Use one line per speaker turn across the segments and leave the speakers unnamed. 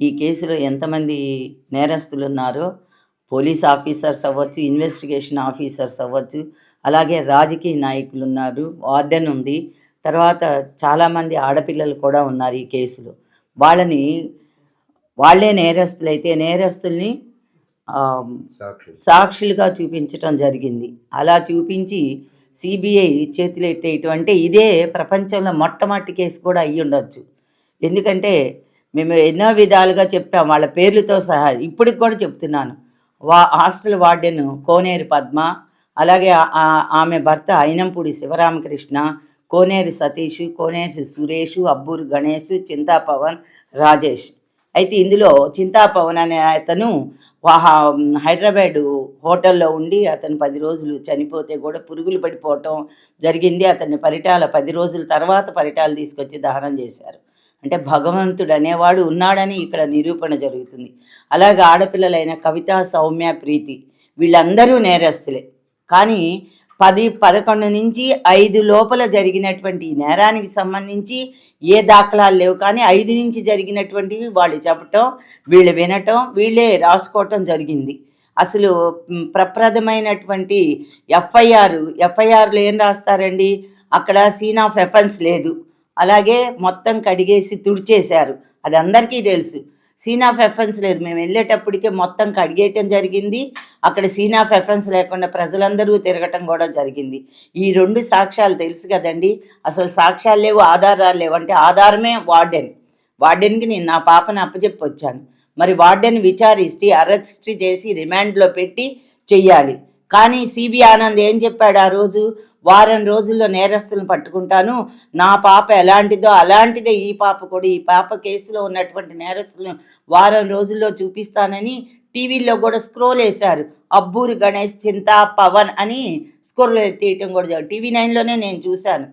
ఈ కేసులో ఎంతమంది నేరస్తులున్నారో పోలీస్ ఆఫీసర్స్ అవ్వచ్చు, ఇన్వెస్టిగేషన్ ఆఫీసర్స్ అవ్వచ్చు, అలాగే రాజకీయ నాయకులున్నారు, వార్డెన్ ఉంది. తర్వాత చాలామంది ఆడపిల్లలు కూడా ఉన్నారు ఈ కేసులో. వాళ్ళని వాళ్ళే నేరస్తులైతే నేరస్తుల్ని సాక్షులుగా చూపించటం జరిగింది. అలా చూపించి సిబిఐ చేతులెత్తేయటం అంటే ఇదే ప్రపంచంలో మొట్టమొదటి కేసు కూడా అయ్యుండొచ్చు. ఎందుకంటే మేము ఎన్నో విధాలుగా చెప్పాం వాళ్ళ పేర్లతో సహా. ఇప్పటికి కూడా చెప్తున్నాను. హాస్టల్ వార్డెన్ కోనేరు పద్మ, అలాగే ఆమె భర్త అయినంపూడి శివరామకృష్ణ, కోనేరు సతీష్, కోనేరు సురేష్, అబ్బూరు గణేష్, చింతా పవన్, రాజేష్. అయితే ఇందులో చింతా పవన్ అనే అతను హైదరాబాదు హోటల్లో ఉండి అతను 10 రోజులు చనిపోతే కూడా పురుగులు పడిపోవటం జరిగింది. అతన్ని పరిటాల 10 రోజుల తర్వాత పరిటాలు తీసుకొచ్చి దహనం చేశారు. అంటే భగవంతుడు అనేవాడు ఉన్నాడని ఇక్కడ నిరూపణ జరుగుతుంది. అలాగే ఆడపిల్లలైన కవిత, సౌమ్య, ప్రీతి వీళ్ళందరూ నేరస్తులే. కానీ 10, 11 నుంచి 5 లోపల జరిగినటువంటి నేరానికి సంబంధించి ఏ దాఖలాలు లేవు. కానీ 5 నుంచి జరిగినటువంటివి వాళ్ళు చెప్పటం, వీళ్ళు వినటం, వీళ్ళే రాసుకోవటం జరిగింది. అసలు ప్రప్రథమైనటువంటి ఎఫ్ఐఆర్లో ఏం రాస్తారండి? అక్కడ సీన్ ఆఫ్ ఎఫెన్స్ లేదు. అలాగే మొత్తం కడిగేసి తుడిచేశారు. అది అందరికీ తెలుసు. సీన్ ఆఫ్ ఎఫెన్స్ లేదు. మేము వెళ్ళేటప్పటికే మొత్తం కడిగేయటం జరిగింది. అక్కడ సీన్ ఆఫ్ ఎఫెన్స్ లేకుండా ప్రజలందరూ తిరగటం కూడా జరిగింది. ఈ 2 సాక్ష్యాలు తెలుసు కదండి. అసలు సాక్ష్యాలు లేవు, ఆధారాలు లేవు. అంటే ఆధారమే వార్డెన్కి నేను నా పాపను అప్పచెప్పి వచ్చాను. మరి వార్డెన్ విచారిస్తే అరెస్ట్ చేసి రిమాండ్లో పెట్టి చెయ్యాలి. కానీ సిబి ఆనంద్ ఏం చెప్పాడు ఆ రోజు? వారం రోజుల్లో నేరస్తులను పట్టుకుంటాను, నా పాప ఎలాంటిదో అలాంటిదే ఈ పాప కూడా, ఈ పాప కేసులో ఉన్నటువంటి నేరస్తులను వారం రోజుల్లో చూపిస్తానని టీవీల్లో కూడా స్క్రోల్ వేశారు. అబ్బూరి గణేష్, చింతా పవన్ అని స్క్రోల్ ఎత్తేయటం కూడా టీవీ 9లోనే నేను చూశాను.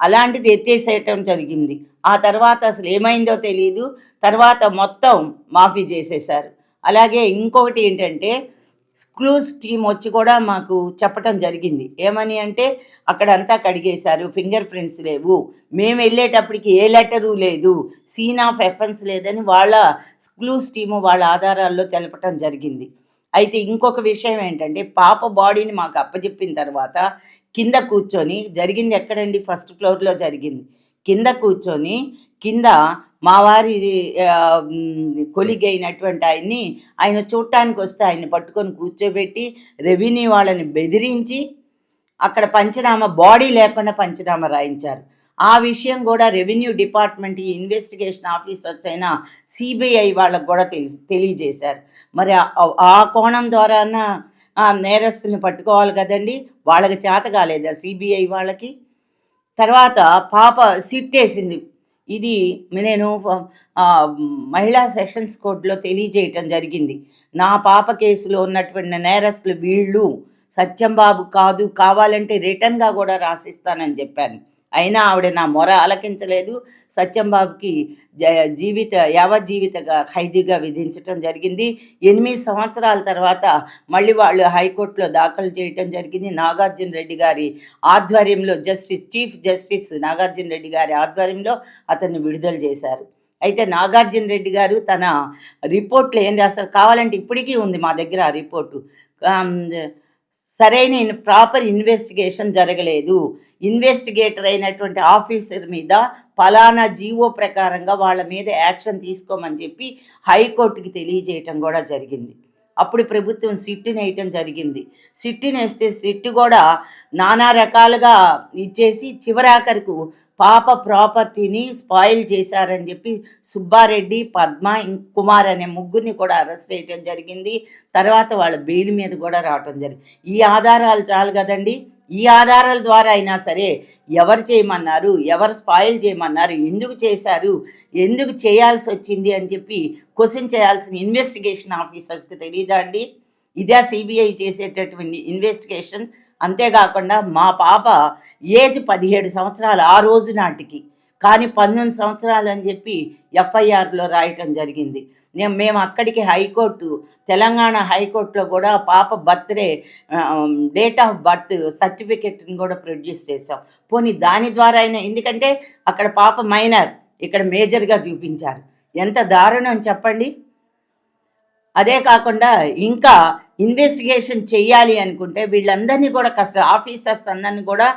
అలాంటిది ఎత్తేసేయటం జరిగింది. ఆ తర్వాత అసలు ఏమైందో తెలియదు. తర్వాత మొత్తం మాఫీ చేసేశారు. అలాగే ఇంకొకటి ఏంటంటే క్లూస్ టీం వచ్చి కూడా మాకు చెప్పటం జరిగింది. ఏమని అంటే అక్కడంతా కడిగేశారు, ఫింగర్ ప్రింట్స్ లేవు, మేము వెళ్ళేటప్పటికి ఏ లెటరు లేదు, సీన్ ఆఫ్ ఎఫెన్స్ లేదని వాళ్ళ క్లూస్ టీము వాళ్ళ ఆధారాల్లో తెలపటం జరిగింది. అయితే ఇంకొక విషయం ఏంటంటే పాప బాడీని మాకు అప్పచెప్పిన తర్వాత కింద కూర్చొని జరిగింది ఎక్కడండి? ఫస్ట్ ఫ్లోర్లో జరిగింది. కింద కూర్చొని కింద మా వారి కొలిగ్ అయినటువంటి ఆయన చూడటానికి వస్తే ఆయన్ని పట్టుకొని కూర్చోబెట్టి రెవెన్యూ వాళ్ళని బెదిరించి అక్కడ పంచనామా, బాడీ లేకుండా పంచనామా రాయించారు. ఆ విషయం కూడా రెవెన్యూ డిపార్ట్మెంట్ ఇన్వెస్టిగేషన్ ఆఫీసర్స్ అయిన సిబిఐ వాళ్ళకు కూడా తెలియజేశారు. మరి ఆ కోణం ద్వారా నేరస్తుల్ని పట్టుకోవాలి కదండి. వాళ్ళకి చేత కాలేదా సిబిఐ వాళ్ళకి? తర్వాత పాప సిట్ వేసింది. ఇది నేను మహిళా సెషన్స్ కోర్టులో తెలియజేయటం జరిగింది. నా పాప కేసులో ఉన్నటువంటి నేరస్తులు వీళ్ళు, సత్యంబాబు కాదు, కావాలంటే రిటర్న్గా కూడా రాసిస్తానని చెప్పాను. అయినా ఆవిడ నా మొర ఆలకించలేదు. సత్యంబాబుకి యావజ్జీవిత ఖైదీగా విధించటం జరిగింది. 8 సంవత్సరాల తర్వాత మళ్ళీ వాళ్ళు హైకోర్టులో దాఖలు చేయటం జరిగింది. నాగార్జున రెడ్డి గారి ఆధ్వర్యంలో చీఫ్ జస్టిస్ నాగార్జున రెడ్డి గారి ఆధ్వర్యంలో అతన్ని విడుదల చేశారు. అయితే నాగార్జున రెడ్డి గారు తన రిపోర్ట్లో ఏం రాస్తారు? కావాలంటే ఇప్పటికీ ఉంది మా దగ్గర ఆ రిపోర్టు. సరైన ప్రాపర్ ఇన్వెస్టిగేషన్ జరగలేదు, ఇన్వెస్టిగేటర్ అయినటువంటి ఆఫీసర్ మీద ఫలానా జీవో ప్రకారంగా వాళ్ళ మీద యాక్షన్ తీసుకోమని చెప్పి హైకోర్టుకి తెలియజేయటం కూడా జరిగింది. అప్పుడు ప్రభుత్వం సిట్టుని వేయటం జరిగింది. సిట్టుని వేస్తే సిట్టు కూడా నానా రకాలుగా ఇచ్చేసి చివరాఖరికి పాప ప్రాపర్టీని స్పాయిల్ చేశారని చెప్పి సుబ్బారెడ్డి, పద్మ, కుమార్ అనే ముగ్గురిని కూడా అరెస్ట్ చేయటం జరిగింది. తర్వాత వాళ్ళ బెయిల్ మీద కూడా రావటం జరిగింది. ఈ ఆధారాలు చాలు కదండి. ఈ ఆధారాల ద్వారా అయినా సరే ఎవరు చేయమన్నారు, ఎవరు స్పాయిల్ చేయమన్నారు, ఎందుకు చేశారు, ఎందుకు చేయాల్సి వచ్చింది అని చెప్పి క్వశ్చన్ చేయాల్సిన ఇన్వెస్టిగేషన్ ఆఫీసర్స్కి తెలియదా అండి? ఇదే సిబిఐ చేసేటటువంటి ఇన్వెస్టిగేషన్. అంతేకాకుండా మా పాప ఏజ్ 17 సంవత్సరాలు ఆ రోజు నాటికి, కానీ 19 సంవత్సరాలు అని చెప్పి ఎఫ్ఐఆర్లో రాయటం జరిగింది. మేము అక్కడికి తెలంగాణ హైకోర్టులో కూడా పాప బర్త్డే డేట్ ఆఫ్ బర్త్ సర్టిఫికెట్ని కూడా ప్రొడ్యూస్ చేసాం. పోనీ దాని ద్వారా అయినా, ఎందుకంటే అక్కడ పాప మైనర్, ఇక్కడ మేజర్గా చూపించారు. ఎంత దారుణం చెప్పండి. అదే కాకుండా ఇంకా ఇన్వెస్టిగేషన్ చెయ్యాలి అనుకుంటే వీళ్ళందరినీ కూడా ఆఫీసర్స్ అందరిని కూడా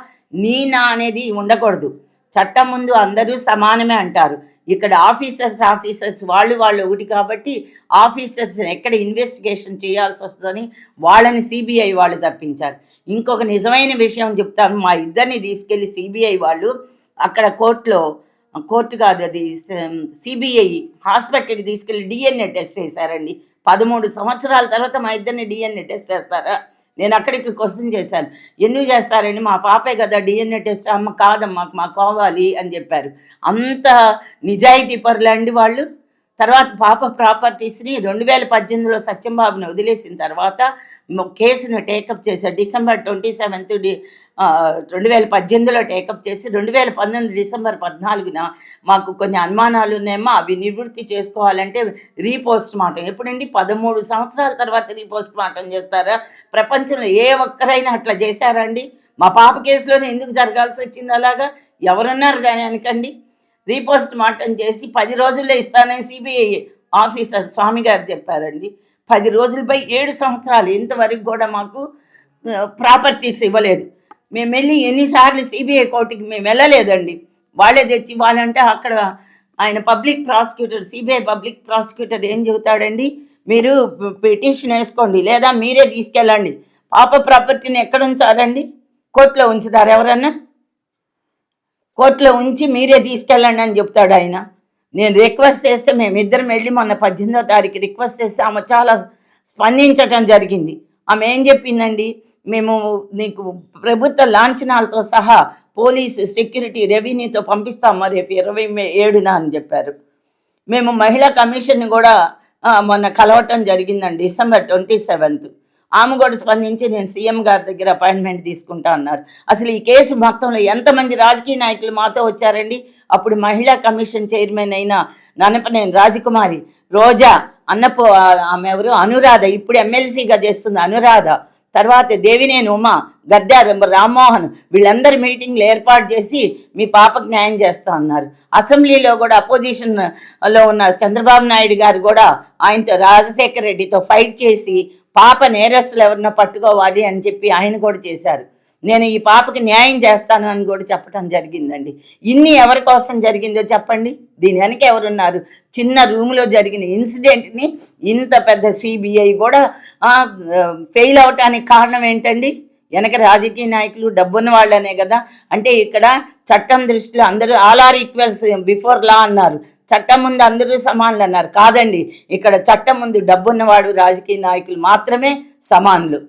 నీ నా అనేది ఉండకూడదు. చట్టం ముందు అందరూ సమానమే అంటారు. ఇక్కడ ఆఫీసర్స్ వాళ్ళు ఒకటి కాబట్టి ఆఫీసర్స్‌ని ఎక్కడ ఇన్వెస్టిగేషన్ చేయాల్సొస్తదని వాళ్ళని సీబీఐ వాళ్ళు తప్పించారు. ఇంకొక నిజమైన విషయం చెప్తాను. మా ఇద్దరిని తీసుకెళ్ళి సీబీఐ వాళ్ళు అక్కడ కోర్టు కాదు అది సీబీఐ హాస్పిటల్‌కి తీసుకెళ్ళి డీఎన్ఏ టెస్ట్ చేశారండి. 13 సంవత్సరాల తర్వాత మా ఇద్దరిని డీఎన్ఏ టెస్ట్ చేస్తారా? నేను అక్కడికి క్వెషన్ చేశాను. ఎందుకు చేస్తారండి? మా పాపే కదా డీఎన్ఏ టెస్ట్. అమ్మ కాదమ్మా మాకు కావాలి అని చెప్పారు. అంత నిజాయితీ పరులండి వాళ్ళు. తర్వాత పాప ప్రాపర్టీస్‌ని 2018లో సత్యంబాబుని వదిలేసిన తర్వాత కేసును టేకప్ చేశారు. డిసెంబర్ 27 2018లో టేకప్ చేసి 2019 డిసెంబర్ 14న మాకు కొన్ని అనుమానాలు ఉన్నాయేమో అవి నివృత్తి చేసుకోవాలంటే రీపోస్ట్ మార్టం. ఎప్పుడండి 13 సంవత్సరాల తర్వాత రీపోస్ట్ మార్టం చేస్తారా? ప్రపంచంలో ఏ ఒక్కరైనా అట్లా చేశారండి? మా పాప కేసులోనే ఎందుకు జరగాల్సి వచ్చింది అలాగా? ఎవరున్నారు దాని వెనకండి? రీపోస్ట్ మార్టం చేసి 10 రోజుల్లో ఇస్తానని సిబిఐ ఆఫీసర్ స్వామి గారు చెప్పారండి. 10 రోజులపై 7 సంవత్సరాలు ఇంతవరకు కూడా మాకు ప్రాపర్టీస్ ఇవ్వలేదు. మేము వెళ్ళి ఎన్నిసార్లు సిబిఐ కోర్టుకి మేము వెళ్ళలేదండి. వాళ్ళే తెచ్చి వాళ్ళంటే అక్కడ ఆయన public prosecutor CBI public prosecutor ఏం చెబుతాడండి, మీరు పిటిషన్ వేసుకోండి లేదా మీరే తీసుకెళ్ళండి. పాప ప్రాపర్టీని ఎక్కడ ఉంచారండి? కోర్టులో ఉంచుతారు ఎవరన్నా? కోర్టులో ఉంచి మీరే తీసుకెళ్ళండి అని చెప్తాడు ఆయన. నేను రిక్వెస్ట్ చేస్తే మేమిద్దరం వెళ్ళి మొన్న 18వ తారీఖు రిక్వెస్ట్ చేస్తే ఆమె చాలా స్పందించటం జరిగింది. ఆమె ఏం చెప్పిందండి, మేము నీకు ప్రభుత్వ లాంఛనాలతో సహా పోలీసు సెక్యూరిటీ రెవెన్యూతో పంపిస్తాము రేపు 27న అని చెప్పారు. మేము మహిళా కమిషన్ని కూడా మొన్న కలవటం జరిగిందండి డిసెంబర్ 27. ఆమె కూడా స్పందించి నేను సీఎం గారి దగ్గర అపాయింట్మెంట్ తీసుకుంటా అన్నారు. అసలు ఈ కేసు మొత్తంలో ఎంతమంది రాజకీయ నాయకులు మాతో వచ్చారండి? అప్పుడు మహిళా కమిషన్ చైర్మన్ అయిన ననపనేని రాజకుమారి, రోజా, ఆమె ఎవరు అనురాధ, ఇప్పుడు ఎమ్మెల్సీగా చేస్తుంది అనురాధ, తర్వాత దేవినేని ఉమా, గద్దె రామ్మోహన్, వీళ్ళందరి మీటింగ్లు ఏర్పాటు చేసి మీ పాపకు న్యాయం చేస్తా అన్నారు. అసెంబ్లీలో కూడా అపోజిషన్లో ఉన్న చంద్రబాబు నాయుడు గారు కూడా ఆయనతో రాజశేఖర రెడ్డితో ఫైట్ చేసి పాప నేరస్తులు ఎవరినో పట్టుకోవాలి అని చెప్పి ఆయన కూడా చేశారు. నేను ఈ పాపకి న్యాయం చేస్తాను అని కూడా చెప్పడం జరిగిందండి. ఇన్ని ఎవరి కోసం జరిగిందో చెప్పండి. దీని వెనక ఎవరున్నారు? చిన్న రూమ్లో జరిగిన ఇన్సిడెంట్ని ఇంత పెద్ద సిబిఐ కూడా ఫెయిల్ అవటానికి కారణం ఏంటండి? వెనక రాజకీయ నాయకులు డబ్బున్న వాళ్ళనే కదా. అంటే ఇక్కడ చట్టం దృష్టిలో అందరూ all are equals before law అన్నారు, చట్టం ముందు అందరూ సమానులు అన్నారు. కాదండి, ఇక్కడ చట్టం ముందు డబ్బున్నవాడు రాజకీయ నాయకులు మాత్రమే సమానులు.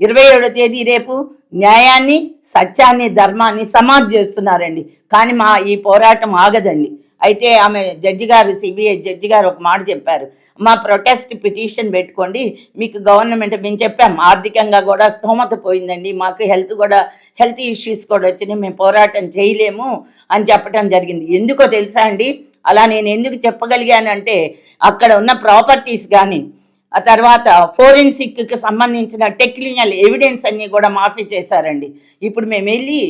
27వ తేదీ రేపు న్యాయాన్ని, సత్యాన్ని, ధర్మాన్ని సమాధి చేస్తున్నారండి. కానీ మా ఈ పోరాటం ఆగదండి. అయితే ఆమె సిబిఐ జడ్జి గారు ఒక మాట చెప్పారు, మా ప్రొటెస్ట్ పిటిషన్ పెట్టుకోండి, మీకు గవర్నమెంట్ మేము చెప్పాం ఆర్థికంగా కూడా స్తోమత పోయిందండి, మాకు హెల్త్ ఇష్యూస్ కూడా వచ్చినాయి, మేము పోరాటం చేయలేము అని చెప్పడం జరిగింది. ఎందుకో తెలుసా అండి, అలా నేను ఎందుకు చెప్పగలిగానంటే అక్కడ ఉన్న ప్రాపర్టీస్ కానీ ఆ తర్వాత ఫోరెన్సిక్కి సంబంధించిన టెక్నికల్ ఎవిడెన్స్ అన్నీ కూడా మాఫీ చేశారండి. ఇప్పుడు మేము వెళ్ళి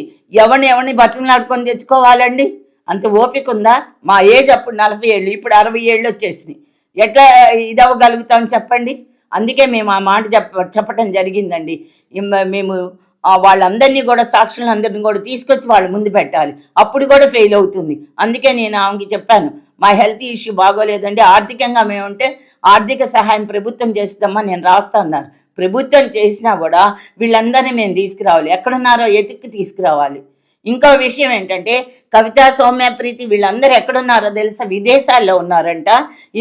ఎవరిని బతుకులాడుకొని తెచ్చుకోవాలండి? అంత ఓపిక ఉందా? మా ఏజ్ అప్పుడు 40 ఏళ్ళు, ఇప్పుడు 60 ఏళ్ళు వచ్చేసినాయి. ఎట్లా ఇదవ్వగలుగుతాం చెప్పండి? అందుకే మేము ఆ మాట చెప్పడం జరిగిందండి. మేము వాళ్ళందరినీ కూడా సాక్షులందరినీ కూడా తీసుకొచ్చి వాళ్ళ ముందు పెట్టాలి, అప్పుడు కూడా ఫెయిల్ అవుతుంది. అందుకే నేను ఆమెకి చెప్పాను, మా హెల్త్ ఇష్యూ బాగోలేదండి, ఆర్థికంగా మేముంటే ఆర్థిక సహాయం ప్రభుత్వం చేస్తుందమ్మా నేను రాస్తా అన్నారు. ప్రభుత్వం చేసినా కూడా వీళ్ళందరినీ మేము తీసుకురావాలి, ఎక్కడున్నారో ఎతుక్కి తీసుకురావాలి. ఇంకో విషయం ఏంటంటే కవిత, సౌమ్యప్రీతి వీళ్ళందరూ ఎక్కడున్నారో తెలుసా? విదేశాల్లో ఉన్నారంట.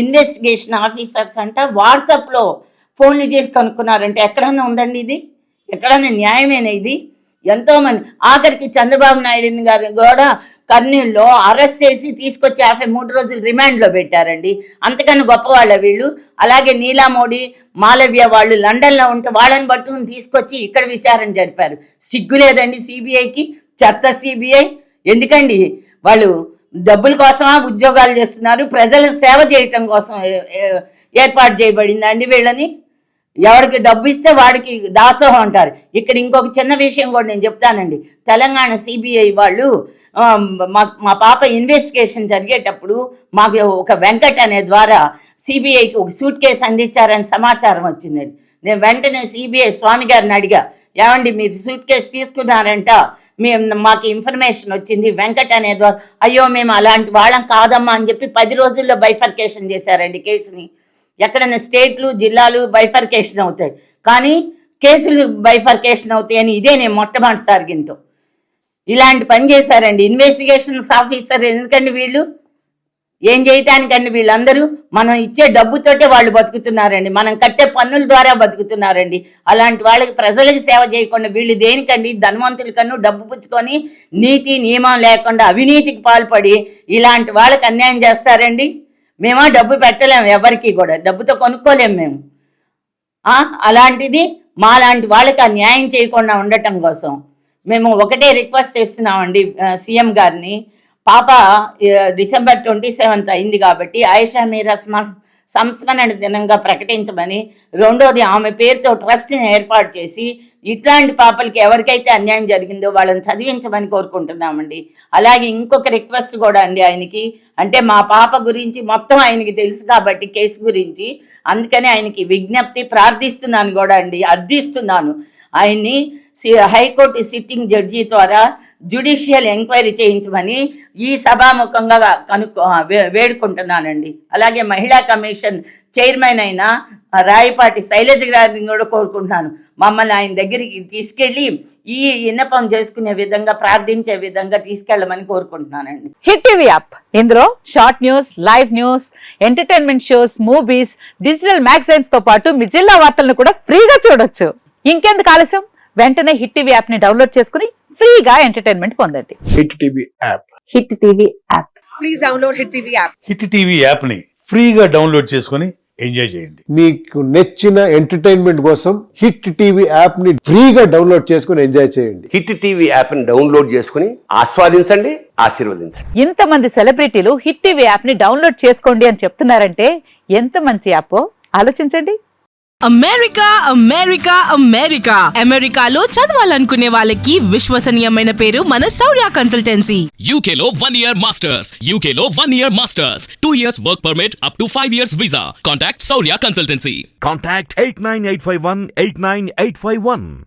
ఇన్వెస్టిగేషన్ ఆఫీసర్స్ అంట వాట్సాప్లో ఫోన్లు చేసి కనుక్కున్నారంటే ఎక్కడన్నా ఉందండి ఇది? ఎక్కడన్నా న్యాయమేనా ఇది? ఎంతోమంది ఆఖరికి చంద్రబాబు నాయుడు గారు కూడా కర్నూలులో అరెస్ట్ చేసి తీసుకొచ్చి 53 రోజులు రిమాండ్లో పెట్టారండి. అంతకన్నా గొప్పవాళ్ళ వీళ్ళు. అలాగే నీలా మోడీ, మాలవ్య వాళ్ళు లండన్లో ఉంటే వాళ్ళని పట్టుకుని తీసుకొచ్చి ఇక్కడ విచారణ జరిపారు. సిగ్గు లేదండి సిబిఐకి? చెత్త సిబిఐ. ఎందుకండి? వాళ్ళు డబ్బుల కోసమా ఉద్యోగాలు చేస్తున్నారు? ప్రజల సేవ చేయటం కోసం ఏర్పాటు చేయబడిందా అండి వీళ్ళని? ఎవరికి డబ్బు ఇస్తే వాడికి దాసోహం అంటారు. ఇక్కడ ఇంకొక చిన్న విషయం కూడా నేను చెప్తానండి. తెలంగాణ సిబిఐ వాళ్ళు మా పాప ఇన్వెస్టిగేషన్ జరిగేటప్పుడు మాకు ఒక వెంకట్ అనే ద్వారా సిబిఐకి ఒక సూట్ కేసు అందించారని సమాచారం వచ్చిందండి. నేను వెంటనే సిబిఐ స్వామి గారిని అడిగా, ఏమండి మీరు సూట్ కేసు తీసుకున్నారంట, మాకు ఇన్ఫర్మేషన్ వచ్చింది వెంకట్ అనే ద్వారా. అయ్యో మేము అలాంటి వాళ్ళం కాదమ్మా అని చెప్పి 10 రోజుల్లో బైఫర్కేషన్ చేశారండి కేసుని. ఎక్కడైనా స్టేట్లు జిల్లాలు బైఫర్కేషన్ అవుతాయి, కానీ కేసులు బైఫర్కేషన్ అవుతాయని ఇదే నేను మొట్టమొదటిసారి వింటాం. ఇలాంటి పని చేశారండి ఇన్వెస్టిగేషన్స్ ఆఫీసర్. ఎందుకండి వీళ్ళు ఏం చేయటానికండి? వీళ్ళందరూ మనం ఇచ్చే డబ్బుతోటే వాళ్ళు బతుకుతున్నారండి, మనం కట్టే పన్నుల ద్వారా బతుకుతున్నారండి. అలాంటి వాళ్ళకి ప్రజలకు సేవ చేయకుండా వీళ్ళు దేనికండి? ధనవంతుల కన్నా డబ్బు పుచ్చుకొని నీతి నియమం లేకుండా అవినీతికి పాల్పడి ఇలాంటి వాళ్ళకి అన్యాయం చేస్తారండి. మేమా డబ్బు పెట్టలేము, ఎవరికి కూడా డబ్బుతో కొనుక్కోలేము మేము. అలాంటిది మాలాంటి వాళ్ళకి ఆ న్యాయం చేయకుండా ఉండటం కోసం మేము ఒకటే రిక్వెస్ట్ చేస్తున్నామండి సీఎం గారిని. పాప December 27 అయింది కాబట్టి ఆయిషా మీరా సంస్మరణ దినంగా ప్రకటించమని, రెండోది ఆమె పేరుతో ట్రస్ట్ని ఏర్పాటు చేసి ఇట్లాంటి పాపలకి ఎవరికైతే అన్యాయం జరిగిందో వాళ్ళని చదివించమని కోరుకుంటున్నామండి. అలాగే ఇంకొక రిక్వెస్ట్ కూడా అండి ఆయనకి, అంటే మా పాప గురించి మొత్తం ఆయనకి తెలుసు కాబట్టి కేసు గురించి, అందుకని ఆయనకి విజ్ఞప్తి ప్రార్థిస్తున్నాను కూడా అండి, అర్థిస్తున్నాను ఆయన్ని హైకోర్టు సిట్టింగ్ జడ్జి ద్వారా జ్యుడిషియల్ ఎంక్వైరీ చేయించమని ఈ సభాముఖంగా వేడుకుంటున్నానండి. అలాగే మహిళా కమిషన్ చైర్మన్ అయిన రాయపాటి శైలజ గారిని కూడా కోరుకుంటున్నాను, మమ్మల్ని ఆయన దగ్గరికి తీసుకెళ్ళి ఈ విన్నపం చేసుకునే విధంగా ప్రార్థించే విధంగా తీసుకెళ్ళమని కోరుకుంటున్నానండి.
హిట్ టీవీ యాప్, ఇందులో short news, live news, entertainment shows, movies, digital magazines తో పాటు మీ జిల్లా వార్తలను కూడా ఫ్రీగా చూడొచ్చు. ఇంకెందుకు ఆలస్యం, వెంటనే హిట్ టీవీ యాప్ ని డౌన్లోడ్ చేసుకుని ఫ్రీగా ఎంటర్టైన్మెంట్ పొందండి.
Hit TV app.
Hit TV app.
Please download hit TV app.
Hit TV app ని ఫ్రీగా డౌన్లోడ్ చేసుకుని ఎంజాయ్ చేయండి.
మీకు నచ్చిన ఎంటర్టైన్మెంట్ కోసం హిట్ టీవీ యాప్ ని ఫ్రీగా డౌన్లోడ్ చేసుకుని ఎంజాయ్ చేయండి.
హిట్ టీవీ యాప్ ని డౌన్లోడ్ చేసుకుని ఆస్వాదించండి, ఆశీర్వదించండి.
ఇంతమంది సెలబ్రిటీలు హిట్ టీవీ యాప్ ని డౌన్లోడ్ చేసుకోండి అని చెప్తున్నారంటే ఎంత మంచి యాప్ ఆలోచించండి.
అమెరికా అమెరికా అమెరికా అమెరికాలో చదవాలనుకునే వాళ్ళకి విశ్వసనీయమైన పేరు మన శౌర్య కన్సల్టెన్సీ.
UK లో 1 year masters, UK లో 1 year masters, 2 years work permit up to 5 years visa. Contact Saurya Consultancy.
Contact 89851 89851.